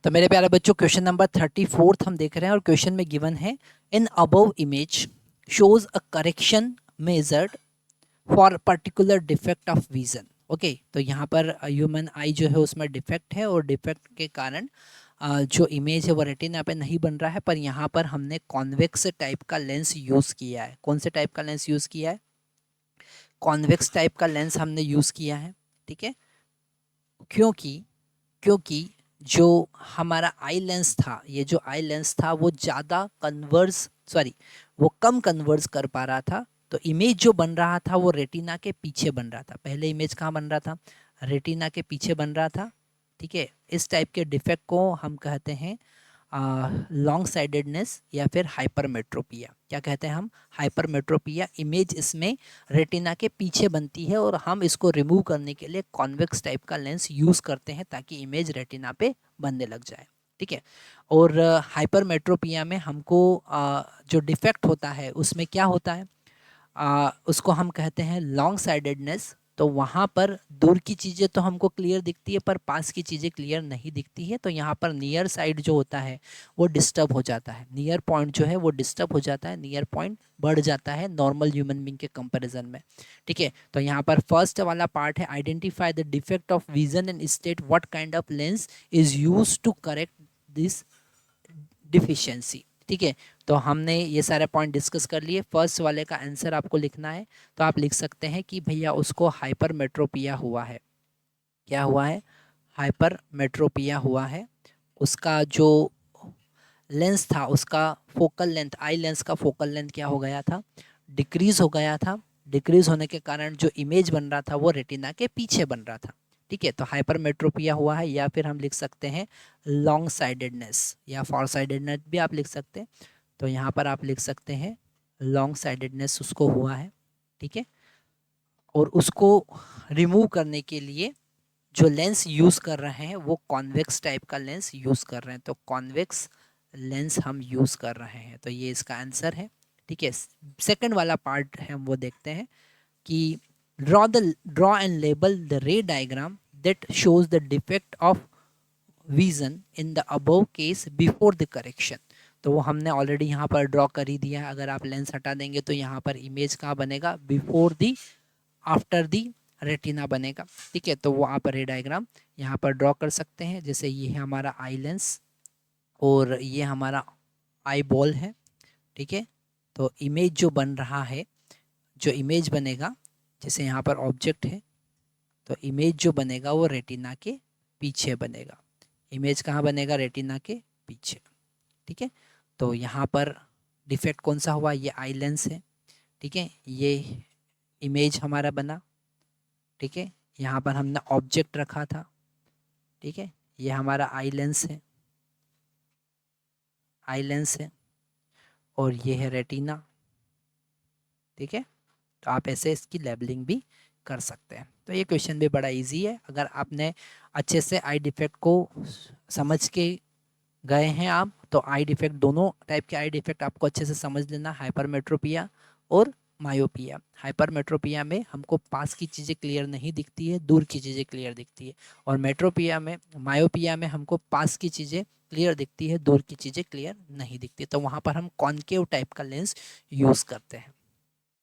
तो मेरे प्यारे बच्चों क्वेश्चन नंबर 34 हम देख रहे हैं और क्वेश्चन में गिवन है in above image shows a correction measured for particular defect of vision. Okay, तो यहाँ पर ह्यूमन आई जो है उसमें डिफेक्ट है और डिफेक्ट के कारण जो इमेज है वो रेटिना पे नहीं बन रहा है, पर यहाँ पर हमने कॉन्वेक्स टाइप का लेंस यूज़ किया है। कौन से टाइप का लेंस यूज़ किया है? कॉन्वेक्स टाइप का लेंस हमने यूज़ किया है। ठीक है, क्योंकि क्योंकि जो हमारा आई लेंस था, ये जो आई लेंस था वो ज़्यादा वो कम कन्वर्स कर पा रहा था। तो इमेज जो बन रहा था वो रेटिना के पीछे बन रहा था। पहले इमेज कहाँ बन रहा था? रेटिना के पीछे बन रहा था। ठीक है, इस टाइप के डिफेक्ट को हम कहते हैं लॉन्ग साइडेडनेस या फिर हाइपरमेट्रोपिया। क्या कहते हैं हम? हाइपरमेट्रोपिया। इमेज इसमें रेटिना के पीछे बनती है और हम इसको रिमूव करने के लिए कॉन्वेक्स टाइप का लेंस यूज़ करते हैं ताकि इमेज रेटिना पे बनने लग जाए। ठीक है, और हाइपरमेट्रोपिया में हमको जो डिफेक्ट होता है उसमें क्या होता है? उसको हम कहते हैं लॉन्ग साइडेडनेस। तो वहाँ पर दूर की चीज़ें तो हमको क्लियर दिखती है पर पास की चीज़ें क्लियर नहीं दिखती है। तो यहाँ पर नियर साइड जो होता है वो डिस्टर्ब हो जाता है। नियर पॉइंट जो है वो डिस्टर्ब हो जाता है, नियर पॉइंट बढ़ जाता है नॉर्मल ह्यूमन बीइंग के कंपैरिजन में। ठीक है, तो यहाँ पर फर्स्ट वाला पार्ट है identify the defect of vision and state what kind of lens is used to correct this deficiency. ठीक है, तो हमने ये सारे पॉइंट डिस्कस कर लिए। फर्स्ट वाले का आंसर आपको लिखना है, तो आप लिख सकते हैं कि भैया उसको हाइपरमेट्रोपिया हुआ है। क्या हुआ है? हाइपरमेट्रोपिया हुआ है। उसका जो लेंस था, उसका फोकल लेंथ, आई लेंस का फोकल लेंथ क्या हो गया था? डिक्रीज हो गया था। डिक्रीज होने के कारण जो इमेज बन रहा था वो रेटिना के पीछे बन रहा था। ठीक है, तो हाइपरमेट्रोपिया हुआ है, या फिर हम लिख सकते हैं लॉन्ग साइडेडनेस या फॉर साइडेडनेस भी आप लिख सकते हैं। तो यहाँ पर आप लिख सकते हैं लॉन्ग साइडेडनेस उसको हुआ है। ठीक है, और उसको रिमूव करने के लिए जो लेंस यूज़ कर रहे हैं वो कॉन्वेक्स टाइप का लेंस यूज़ कर रहे हैं। तो कॉन्वेक्स लेंस हम यूज़ कर रहे हैं, तो ये इसका आंसर है। ठीक है, सेकंड वाला पार्ट है हम वो देखते हैं कि ड्रॉ एंड लेबल द रे diagram that shows the defect of vision in the above case before the correction. तो वो हमने ऑलरेडी यहाँ पर ड्रॉ कर ही दिया है। अगर आप लेंस हटा देंगे तो यहाँ पर इमेज कहाँ बनेगा? Before the after the retina बनेगा। ठीक है, तो वो आप रे डायग्राम यहाँ पर ड्रॉ कर सकते हैं। जैसे ये है हमारा आई लेंस और ये हमारा आई बॉल है। ठीक है, तो इमेज जो बन रहा है, जो इमेज बनेगा, जैसे यहाँ पर ऑब्जेक्ट है, तो इमेज जो बनेगा वो रेटिना के पीछे बनेगा। इमेज कहाँ बनेगा? रेटिना के पीछे। ठीक है, तो यहाँ पर डिफेक्ट कौन सा हुआ? ये आई लेंस है। ठीक है, ये इमेज हमारा बना। ठीक है, यहाँ पर हमने ऑब्जेक्ट रखा था। ठीक है, ये हमारा आई लेंस है, आई लेंस है, और ये है रेटिना। ठीक है, तो आप ऐसे इसकी लेबलिंग भी कर सकते हैं। तो ये क्वेश्चन भी बड़ा इजी है। अगर आपने अच्छे से आई डिफेक्ट को समझ के गए हैं आप, तो आई डिफेक्ट, दोनों टाइप के आई डिफेक्ट आपको अच्छे से समझ लेना, हाइपरमेट्रोपिया और मायोपिया। हाइपरमेट्रोपिया में हमको पास की चीज़ें क्लियर नहीं दिखती है, दूर की चीज़ें क्लियर दिखती है। और मायोपिया में हमको पास की चीज़ें क्लियर दिखती है, दूर की चीज़ें क्लियर नहीं दिखती। तो वहाँ पर हम कॉन्केव टाइप का लेंस यूज़ करते हैं।